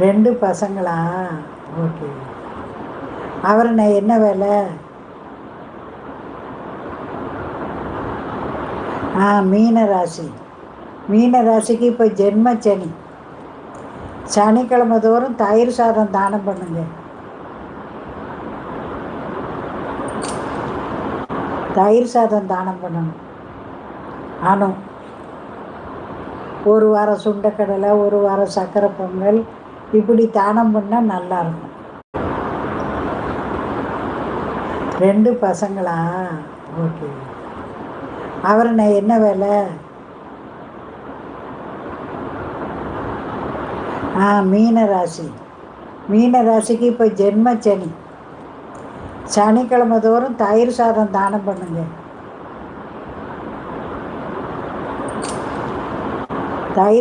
2 பசங்களா? ஓகே. அவரு என்ன வேலை? மீன ராசி. மீன ராசிக்கு இப்போ ஜென்ம சனி. சனிக்கிழமை தோறும் தயிர் சாதம் தானம் பண்ணுங்க. தயிர் சாதம் தானம் பண்ணணும். ஆனும் ஒரு வாரம் சுண்டக்கடலை, ஒரு வாரம் சர்க்கரை பொங்கல், இப்படி தானம் பண்ணால் நல்லாயிருக்கும். 2 பசங்களா? ஓகே. அவரு என்ன வேலை? மீன ராசி. மீன ராசிக்கு இப்போ ஜென்ம சனி. சனிக்கிழமை தோறும் தயிர் சாதம் தானம் பண்ணுங்க. தயிர்